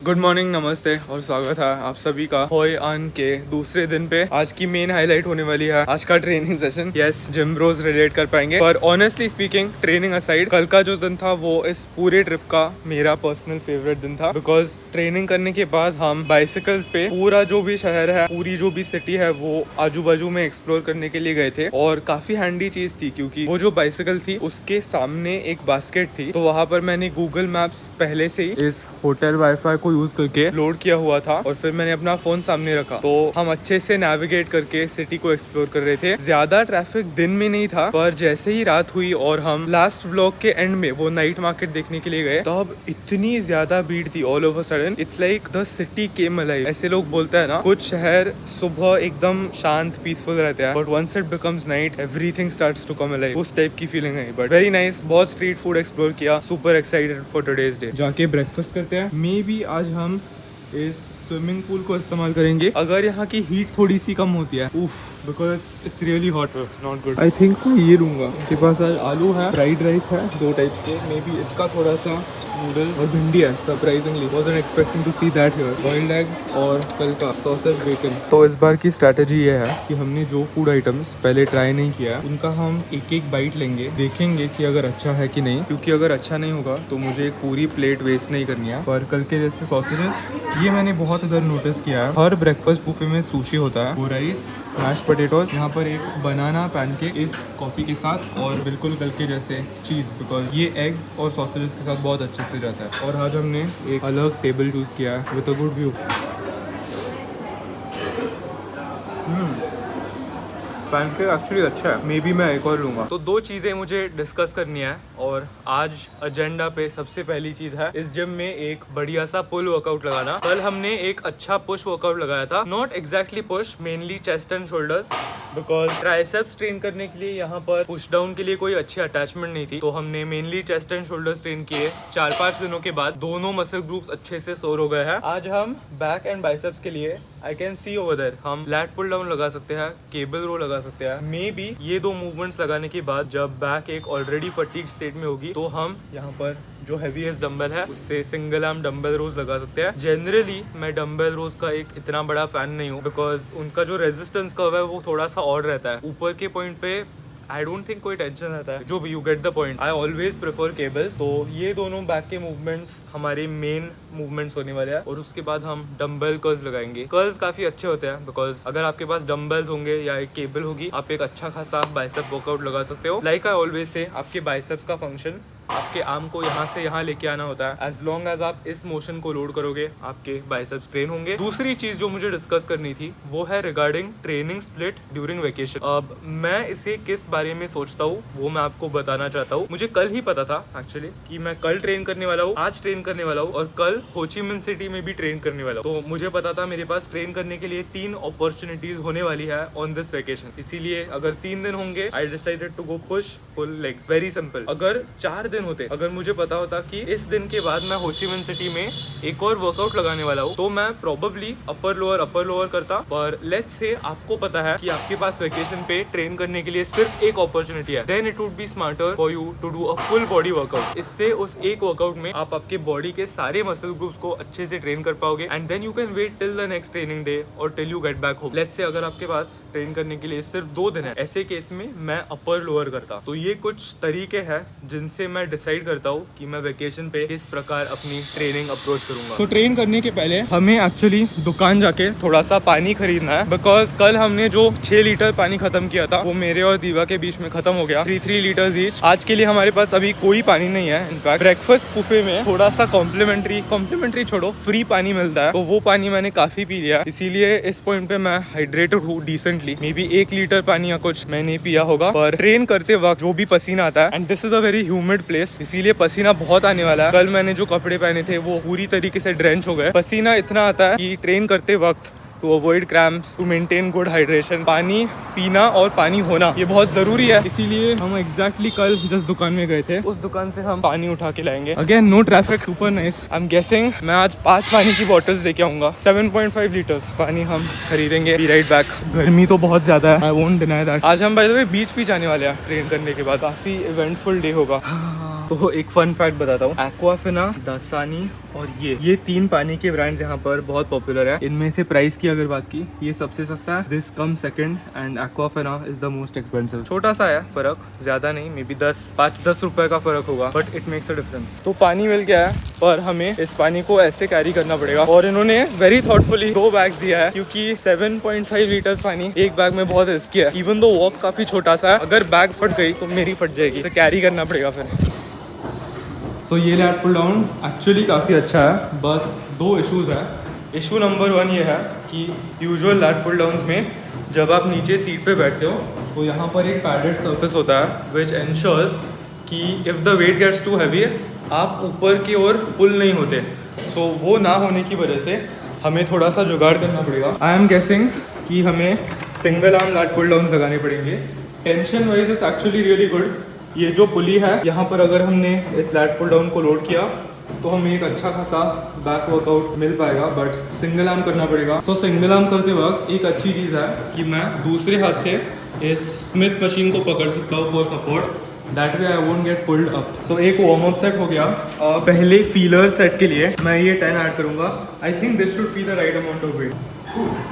Good morning, नमस्ते और स्वागत है आप सभी का होय अन के दूसरे दिन पे। आज की मेन हाईलाइट होने वाली है आज का training session. Yes, gym bros relate कर पाएंगे, पर ऑनेस्टली स्पीकिंग ट्रेनिंग असाइड कल का जो दिन था वो इस पूरे ट्रिप का मेरा पर्सनल फेवरेट दिन था। बिकॉज ट्रेनिंग करने के बाद हम बाइसिकल्स पे पूरा जो भी शहर है, पूरी जो भी सिटी है वो आजू बाजू में एक्सप्लोर करने के लिए गए थे। और काफी हैंडी चीज थी क्योंकि वो जो बाइसिकल थी उसके सामने एक बास्केट थी, तो वहां पर मैंने गूगल मैप्स पहले से ही इस होटल वाईफाई को यूज करके लोड किया हुआ था और फिर मैंने अपना फोन सामने रखा, तो हम अच्छे से नेविगेट करके सिटी को एक्सप्लोर कर रहे थे। ज्यादा ट्रैफिक दिन में नहीं था, पर जैसे ही रात हुई और हम लास्ट व्लॉग के एंड में वो नाइट मार्केट देखने के लिए गए, तब इतनी ज्यादा भीड़ थी। All over sudden it's like the city came alive. ऐसे लोग बोलते हैं ना, कुछ शहर सुबह एकदम शांत पीसफुल रहते हैं, but once it becomes night everything starts to come alive. उस टाइप की फीलिंग है। बट वेरी नाइस, बहुत स्ट्रीट फूड एक्सप्लोर किया। Super excited for today's day. जाके ब्रेकफास्ट करते हैं। मे बी आज हम इस स्विमिंग पूल को इस्तेमाल करेंगे अगर यहाँ की हीट थोड़ी सी कम होती है। Because it's really hot, not good. I think मैं ये लूंगा। मेरे पास आज आलू है, फ्राइड राइस है, दो टाइप्स के। मे बी इसका थोड़ा सा नूडल और भिंडी है। Surprisingly wasn't expecting to see that here. Boiled eggs और कल का सॉसेज बेकन। तो इस बार की स्ट्रैटेजी ये है कि हमने जो फूड आइटम्स पहले ट्राई नहीं किया है उनका हम एक एक बाइट लेंगे, देखेंगे कि अगर अच्छा है कि नहीं। क्योंकि अगर अच्छा नहीं होगा तो मुझे एक पूरी प्लेट वेस्ट नहीं करनी है। पर कल के जैसे सॉसेजेस ये मैंने बहुत इधर नोटिस किया है। हर ब्रेकफास्ट बुफे में सुशी होता है, वो राइस, मैश पोटेटोज, यहाँ पर एक बनाना पैनकेक इस कॉफ़ी के साथ, और बिल्कुल कल के जैसे चीज़, बिकॉज ये एग्स और सॉसेजेस के साथ बहुत अच्छे से जाता है। और आज हमने एक अलग टेबल चूज़ किया है with a good view. Pancake actually अच्छा है। मे बी मैं एक और लूंगा। तो दो चीज़ें मुझे डिस्कस करनी है, और आज एजेंडा पे सबसे पहली चीज़ है इस जिम में एक बढ़िया सा पुल वर्कआउट लगाना। कल हमने एक अच्छा पुश वर्कआउट लगाया था, not exactly push, mainly chest and shoulders, because triceps train करने के लिए यहाँ पर पुश डाउन के लिए कोई अच्छी अटैचमेंट नहीं थी। तो हमने mainly chest and shoulders train किए। 4-5 दिनों के बाद दोनों मसल ग्रुप्स अच्छे से सोर हो गए हैं। आज हम बैक एंड बाइसेप्स के लिए I can see over there हम लैट पुल डाउन लगा सकते हैं, केबल रो लगा सकते हैं। मे बी ये दो मूवमेंट्स लगाने के बाद जब बैक एक ऑलरेडी फटीग स्टेट में होगी तो हम यहाँ पर जो हैवीएस्ट डंबल है उससे सिंगल आर्म डंबल रोज लगा सकते हैं। जनरली मैं डंबल रोज का एक इतना बड़ा फैन नहीं हूँ, बिकॉज उनका जो रेजिस्टेंस कर्व है वो थोड़ा सा और रहता है। ऊपर के पॉइंट पे आई डोंट थिंक कोई टेंशन रहता है, जो भी you get the point. I always prefer cables. तो ये दोनों बैक के मूवमेंट्स हमारे मेन मूवमेंट्स होने वाले हैं, और उसके बाद हम डंबल कर्ल्स लगाएंगे। कर्ल्स काफी अच्छे होते हैं, बिकॉज अगर आपके पास डंबल्स होंगे या एक केबल होगी, आप एक अच्छा खासा बाइसेप वर्कआउट लगा सकते हो। लाइक आई ऑलवेज से, आपके बाइसेप्स का फंक्शन आपके आर्म को यहाँ से यहाँ लेके आना होता है। एज लॉन्ग एज आप इस मोशन को लोड करोगे, आपके बाइसेप्स ट्रेन होंगे। दूसरी चीज जो मुझे डिस्कस करनी थी वो है regarding training split during vacation. अब मैं इसे किस बारे में सोचता हूँ वो मैं आपको बताना चाहता हूँ। मुझे कल ही पता था एक्चुअली कि मैं कल ट्रेन करने वाला हूँ, आज ट्रेन करने वाला हूँ, और कल हो ची मिन सिटी में भी ट्रेन करने वाला हूँ। तो मुझे पता था मेरे पास ट्रेन करने के लिए 3 अपॉर्चुनिटीज होने वाली है ऑन दिस वेकेशन। इसीलिए अगर 3 दिन होंगे, I decided to go push pull legs. Very simple. अगर 4 दिन होते, अगर मुझे पता होता कि इस दिन के बाद मैं हो ची मिन सिटी में एक और वर्कआउट लगाने वाला हूँ, तो मैं प्रोबेबली अपर लोअर करता। पर लेट्स से आपको पता है कि आपके पास वेकेशन पे ट्रेन करने के लिए सिर्फ एक अपॉर्चुनिटी है, then it would be smarter for you to do a full body workout. इससे उस एक वर्कआउट में आप आपके बॉडी के सारे मसल ग्रुप्स को अच्छे से ट्रेन कर पाओगे, and then you can wait till the next training day और till you get back home. Let's say अगर आपके पास ट्रेन करने के लिए सिर्फ 2 दिन है, ऐसे केस में मैं अपर लोअर करता। तो ये कुछ तरीके हैं जिनसे मैं डिसाइड करता हूँ कि मैं वेकेशन पे किस प्रकार अपनी ट्रेनिंग अप्रोच करूंगा। तो ट्रेन करने के पहले हमें एक्चुअली दुकान जाके थोड़ा सा पानी खरीदना है, बिकॉज कल हमने जो 6 लीटर पानी खत्म किया था वो मेरे और दीवा के बीच में खत्म हो गया। 3 लीटर्स ईच। आज के लिए हमारे पास अभी कोई पानी नहीं है। इनफैक्ट ब्रेकफास्ट बुफे में थोड़ा सा कॉम्प्लीमेंट्री छोड़ो, फ्री पानी मिलता है, तो वो पानी मैंने काफी पी लिया। इसीलिए इस पॉइंट पे मैं हाइड्रेटेड हूँ डिसेंटली। मे बी 1 लीटर पानी या कुछ मैंने पिया होगा। पर ट्रेन करते वक्त जो भी पसीना आता है, and this is a very humid place, इसीलिए पसीना बहुत आने वाला है। कल मैंने जो कपड़े पहने थे वो पूरी तरीके से ड्रेंच हो गए। पसीना इतना आता है कि ट्रेन करते वक्त to avoid cramps, to maintain good hydration, पानी पीना और पानी होना ये बहुत जरूरी है। इसीलिए हम एग्जैक्टली कल जिस दुकान में गए थे उस दुकान से हम पानी उठा के लाएंगे। Again no traffic, super nice. I am guessing मैं आज 5 पानी की बॉटल्स लेके आऊंगा। 7.5 लीटर्स पानी हम खरीदेंगे। Be right back. गर्मी तो बहुत ज्यादा है, आई वोंट डिनाई दैट। आज हम बाय द वे बीच भी जाने वाले हैं ट्रेन करने के बाद। काफी इवेंटफुल डे होगा। तो एक फन फैक्ट बताता हूँ, एक्वाफिना, दासानी और ये 3 पानी के ब्रांड्स यहाँ पर बहुत पॉपुलर है। इनमें से प्राइस की अगर बात की, ये सबसे सस्ता है, this come second and Aquafina is the most expensive. छोटा सा है फर्क, ज्यादा नहीं, मे बी 5-10 रुपए का फर्क होगा, but it makes a difference. तो पानी मिल गया है, पर हमें इस पानी को ऐसे कैरी करना पड़ेगा और इन्होंने वेरी थॉटफुली 2 बैग दिया है, क्योंकि 7.5 लीटर्स पानी एक बैग में बहुत रिस्की है। इवन दो वॉक काफी छोटा सा है, अगर बैग फट गई तो मेरी फट जाएगी, तो कैरी करना पड़ेगा फिर। सो ये लैट पुल डाउन एक्चुअली काफ़ी अच्छा है, बस 2 इश्यूज़ है। इशू नंबर 1 ये है कि यूजुअल लैट पुल डाउन्स में जब आप नीचे सीट पे बैठते हो तो यहाँ पर एक पैडेड सरफेस होता है विच एंश्योर्स कि if the weight gets too heavy आप ऊपर की ओर पुल नहीं होते। सो वो ना होने की वजह से हमें थोड़ा सा जुगाड़ करना पड़ेगा। आई एम गेसिंग कि हमें single arm lat pull down लगाने पड़ेंगे। Tension wise it's actually really good. ये जो पुली है यहाँ पर अगर हमने इस लैट पुल डाउन को लोड किया तो हमें एक अच्छा खासा बैक वर्कआउट मिल पाएगा, बट सिंगल आर्म करना पड़ेगा। सो सिंगल आर्म करते वक्त एक अच्छी चीज़ है कि मैं दूसरे हाथ से इस स्मिथ मशीन को पकड़ सकता हूँ for support, that way I won't get pulled up. So एक वार्म अप सेट हो गया। पहले फीलर सेट के लिए मैं ये 10 ऐड करूँगा। I think this should be the right amount of weight.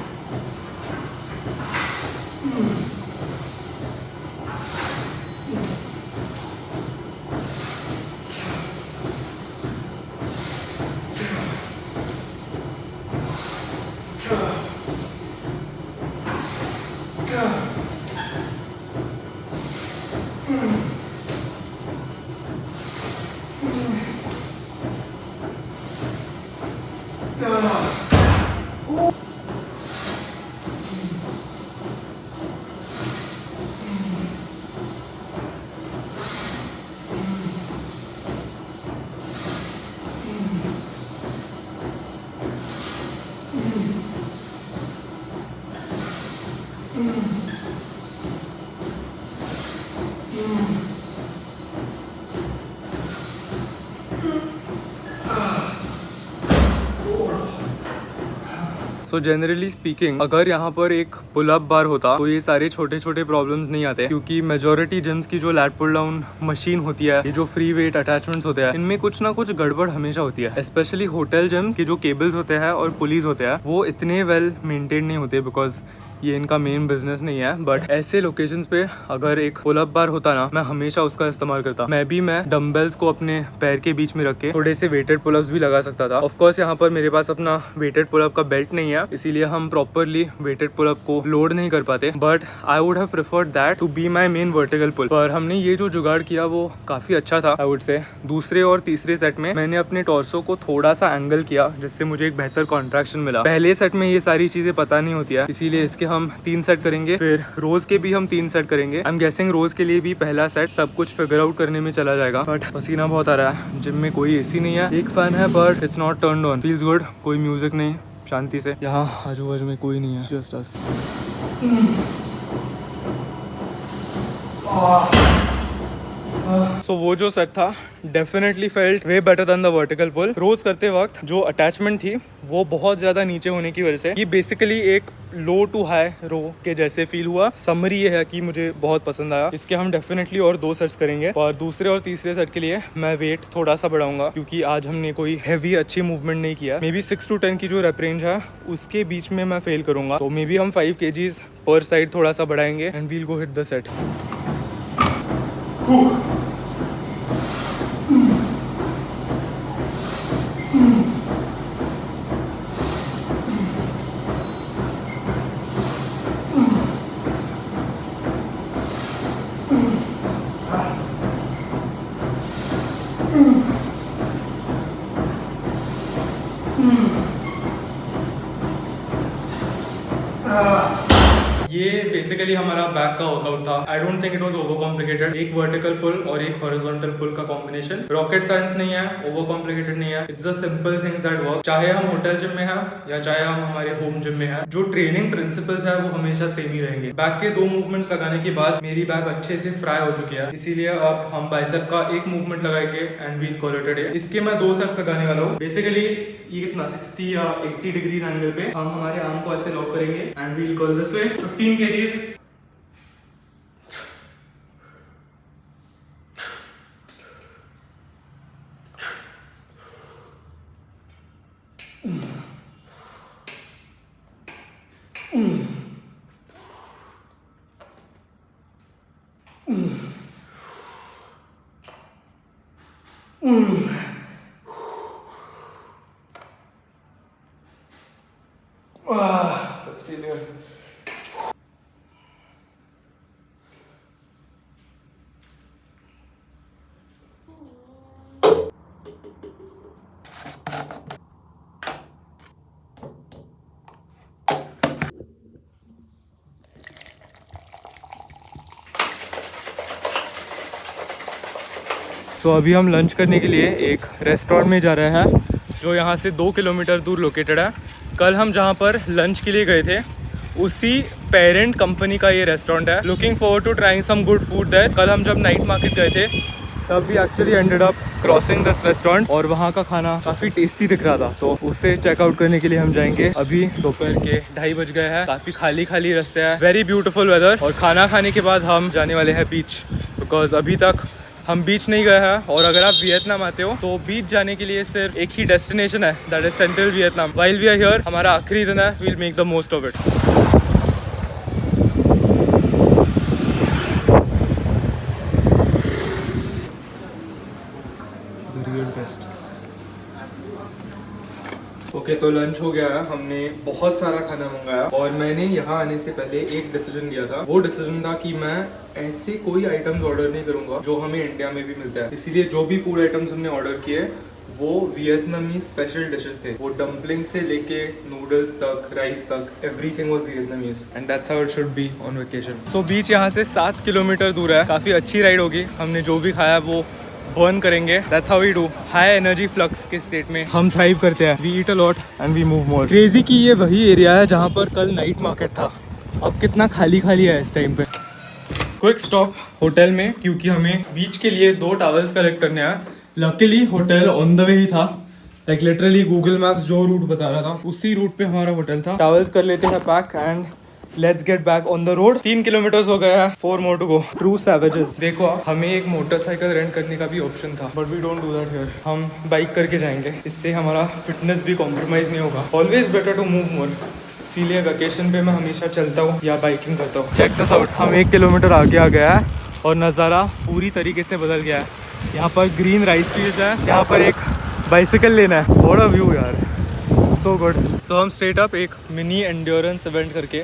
So generally speaking अगर यहाँ पर एक पुल अप बार होता तो ये सारे छोटे छोटे प्रॉब्लम्स नहीं आते, क्योंकि मेजोरिटी जिम्स की जो लैट पुल डाउन मशीन होती है, ये जो फ्री वेट अटैचमेंट्स होते हैं, इनमें कुछ ना कुछ गड़बड़ हमेशा होती है। स्पेशली होटल जिम्स के जो केबल्स होते हैं और पुलीज होते हैं वो इतने वेल मेंटेन नहीं होते, बिकॉज ये इनका मेन बिजनेस नहीं है। बट ऐसे लोकेशंस पे अगर एक पुल अप बार होता ना, मैं हमेशा उसका इस्तेमाल करता। मैं डम्बल्स को अपने पैर के बीच में रख के थोड़े से वेटेड पुल अप्स भी लगा सकता था। ऑफ कोर्स यहाँ पर मेरे पास अपना वेटेड पुल अप का बेल्ट नहीं है, इसीलिए हम प्रॉपरली वेटेड पुल अप को लोड नहीं कर पाते, but I would have preferred that to be my main vertical pull. पर हमने ये जो जुगाड़ किया वो काफी अच्छा था आई वुड से। दूसरे और तीसरे सेट में मैंने अपने टॉर्सो को थोड़ा सा एंगल किया, जिससे मुझे एक बेहतर कॉन्ट्रैक्शन मिला। पहले सेट में ये सारी चीजें पता नहीं होती है, इसीलिए इसके हम 3 सेट करेंगे, फिर रोज के भी हम 3 सेट करेंगे। आई एम गेसिंग रोज के लिए भी पहला सेट सब कुछ फिगर आउट करने में चला जाएगा। बट पसीना बहुत आ रहा है, जिम में कोई एसी नहीं है, एक फैन है but it's not turned on. Feels good, कोई म्यूजिक नहीं, शांति से। यहाँ आजू बाजू में कोई नहीं है, जस्ट अस। सो वो जो सेट था definitely felt way better than the vertical pull. Rows करते वक्त जो अटैचमेंट थी वो बहुत ज्यादा नीचे होने की वजह से ये बेसिकली एक लो टू हाई रो के जैसे फील हुआ। समरी ये है कि मुझे बहुत पसंद आया। इसके हम डेफिनेटली और 2 सेट्स करेंगे, और दूसरे और तीसरे सेट के लिए मैं वेट थोड़ा सा बढ़ाऊंगा, क्योंकि आज हमने कोई हैवी अच्छी मूवमेंट नहीं किया। मे बी 6 to 10 की जो रेप रेंज है उसके बीच में मैं फेल करूंगा, तो मे बी हम 5 kgs पर साइड थोड़ा सा बढ़ाएंगे and we'll go hit the set. ये बेसिकली हमारा बैक का वर्कआउट था। I don't think it was over complicated. एक वर्टिकल पुल और एक हॉरिजॉन्टल पुल का कॉम्बिनेशन। रॉकेट साइंस नहीं है, ओवर कॉम्प्लिकेटेड नहीं है, it's the simple things that work. चाहे हम होटल जिम में हैं या चाहे हम हमारे होम जिम में हैं, जो ट्रेनिंग प्रिंसिपल्स है वो हमेशा सेम ही रहेंगे। बैक के 2 मूवमेंट्स लगाने के बाद मेरी बैक अच्छे से फ्राई हो चुकी है, इसीलिए अब हम बाइसेप का एक मूवमेंट लगाएंगे and we'll call it a day. इसके मैं 2 सेट्स लगाने वाला हूँ। बेसिकली ये कितना 60 या 80 डिग्रीज एंगल पे हम हमारे आर्म को ऐसे लॉक करेंगे and we'll call this way. 15 kgs। That's failure. So अभी हम लंच करने के लिए एक रेस्टोरेंट में जा रहे हैं जो यहाँ से 2 किलोमीटर दूर लोकेटेड है। कल हम जहाँ पर लंच के लिए गए थे उसी पेरेंट कंपनी का ये रेस्टोरेंट है। Looking forward to trying some good food there. कल हम जब नाइट मार्केट गए थे तब भी actually ended up crossing this restaurant और वहाँ का खाना काफ़ी टेस्टी दिख रहा था, तो उसे चेकआउट करने के लिए हम जाएंगे। अभी दोपहर के 2:30 बज गए हैं, काफ़ी खाली खाली रास्ते हैं, वेरी ब्यूटीफुल वेदर। और खाना खाने के बाद हम जाने वाले हैं बीच, बिकॉज अभी तक हम बीच नहीं गए हैं। और अगर आप वियतनाम आते हो तो बीच जाने के लिए सिर्फ एक ही डेस्टिनेशन है, that is central Vietnam. While we are here, हमारा आखिरी दिन है, we will make the most of it. Okay, तो लंच हो गया है, हमने बहुत सारा खाना मंगाया और मैंने यहाँ आने से पहले एक डिसीजन लिया था। वो डिसीजन था कि मैं ऐसे कोई आइटम्स ऑर्डर नहीं करूँगा जो हमें इंडिया में भी मिलता है। इसीलिए जो भी फूड आइटम्स हमने ऑर्डर किए वो वियतनामी स्पेशल डिशेस थे। वो डम्पलिंग से लेके नूडल्स तक, राइस तक, everything was Vietnamese and that's how it should be on vacation. So beach यहाँ से 7 किलोमीटर दूर है, काफ़ी अच्छी राइड होगी। हमने जो भी खाया वो बर्न करेंगे, that's how we do. High energy flux के स्टेट में हम थ्राइव करते हैं। We eat a lot and we move more. Crazy की ये वही एरिया है जहाँ पर कल नाइट मार्केट था, अब कितना खाली खाली है इस टाइम पे। क्विक स्टॉप होटल में, क्योंकि हमें बीच के लिए 2 टॉवल्स कलेक्ट करने हैं। Luckily hotel on the way ही था, लाइक लिटरली गूगल मैप्स जो रूट बता रहा था उसी रूट पे हमारा होटल था। टॉवल्स कर लेते हैं pack and let's get back on the road. 3 kilometre हो गया है, 4 more to go. True savages. देखो आप, हमें एक मोटरसाइकिल रेंट करने का भी ऑप्शन था, but we don't do that here. हम बाइक करके जाएंगे, इससे हमारा फिटनेस भी कॉम्प्रोमाइज नहीं होगा। Always better to move more, इसीलिए वेकेशन पे मैं हमेशा चलता हूँ या बाइकिंग करता हूँ। चेक दिस आउट, हम 1 किलोमीटर आगे आ गया है और नज़ारा पूरी तरीके से बदल गया है। यहाँ पर ग्रीन राइस फील्ड्स है, यहाँ पर एक बाइसिकल लेना है। बड़ा व्यू यार, सो गुड। सो हम स्ट्रेट अप एक मिनी एंड्योरेंस इवेंट करके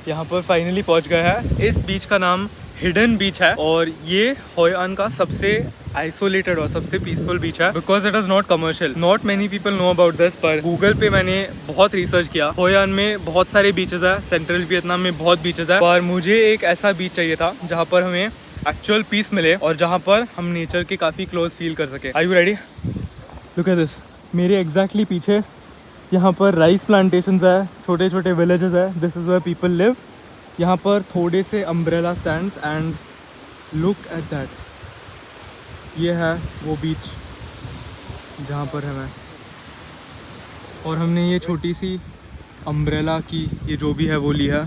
यहाँ पर फाइनली पहुँच गए हैं। इस बीच का नाम हिडन बीच है और ये होय अन का सबसे आइसोलेटेड और सबसे पीसफुल बीच है, because it is not commercial. Not many people know about this, पर गूगल पे मैंने बहुत रिसर्च किया। होय अन में बहुत सारे बीचेस है, सेंट्रल वियतनाम में बहुत बीचेस है, पर मुझे एक ऐसा बीच चाहिए था जहाँ पर हमें एक्चुअल पीस मिले और जहाँ पर हम नेचर के काफ़ी क्लोज फील कर सके। Are you ready? Look at this, मेरे एग्जैक्टली पीछे यहाँ पर राइस प्लांटेशंस है, छोटे छोटे विलेजेस है, this is where people live. यहाँ पर थोड़े से umbrella stands and look at that, ये है वो बीच जहाँ पर है मैं। और हमने ये छोटी सी अम्ब्रेला की ये जो भी है वो ली है।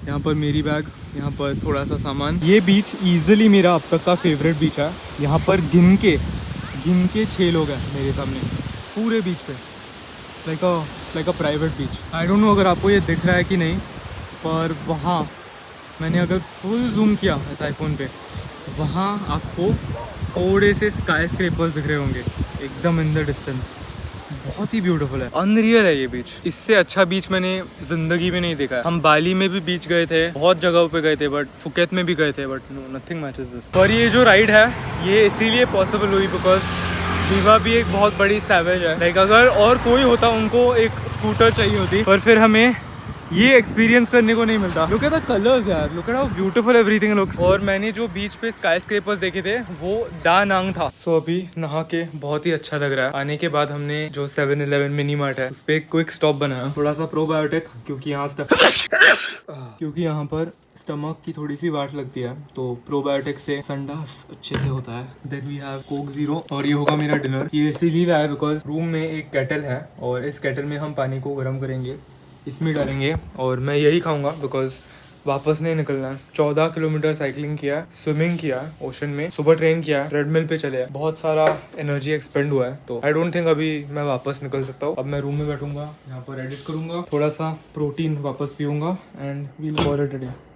यहाँ पर मेरी बैग, यहाँ पर थोड़ा सा सामान। ये बीच ईजिली मेरा अब तक का फेवरेट बीच है। यहाँ पर गिन के 6 लोग हैं मेरे सामने पूरे बीच पे। Like a private beach. I don't know अगर आपको ये दिख रहा है कि नहीं, पर वहाँ मैंने अगर फुल जूम किया इस आईफोन पे, वहाँ आपको थोड़े से स्काई स्क्रेपर्स दिख रहे होंगे एकदम इन द डिस्टेंस। बहुत ही ब्यूटीफुल है, अनरियल है ये बीच। इससे अच्छा बीच मैंने जिंदगी में नहीं देखा है। हम बाली में भी बीच गए थे, बहुत जगहों पे गए थे, बट फुकेत में भी गए थे, but no, nothing matches this. पर ये जो राइड है ये इसीलिए पॉसिबल हुई बिकॉज वीवा भी एक बहुत बड़ी सैवेज है। लाइक अगर और कोई होता उनको एक स्कूटर चाहिए होती, पर फिर हमें ये एक्सपीरियंस करने को नहीं मिलता। लुक एट द कलर्स यार, look at how beautiful everything looks. और मैंने जो बीच पे स्काई स्क्रेपर्स देखे थे वो दा नांग था। सो अभी नहा के बहुत ही अच्छा लग रहा है। आने के बाद हमने जो 7-Eleven मिनी मार्ट है उस पे एक क्विक स्टॉप बनाया, थोड़ा सा प्रोबायोटिक, क्योंकि यहाँ पर स्टमक की थोड़ी सी वाट लगती है, तो प्रोबायोटिक से संडास अच्छे से होता है। Then we have coke zero और ये होगा मेरा डिनर। ये इसीलिए आया बिकॉज रूम में एक केटल है और इस केटल में हम पानी को गर्म करेंगे, इसमें डालेंगे और मैं यही खाऊंगा बिकॉज वापस नहीं निकलना है। 14 किलोमीटर साइकिलिंग किया, स्विमिंग किया ओशन में, सुबह ट्रेन किया, ट्रेडमिल पे चले, बहुत सारा एनर्जी एक्सपेंड हुआ है। तो आई डोंट थिंक अभी मैं वापस निकल सकता हूँ। अब मैं रूम में बैठूंगा, यहाँ पर एडिट करूंगा, थोड़ा सा प्रोटीन वापस पीऊंगा and we'll call it a day.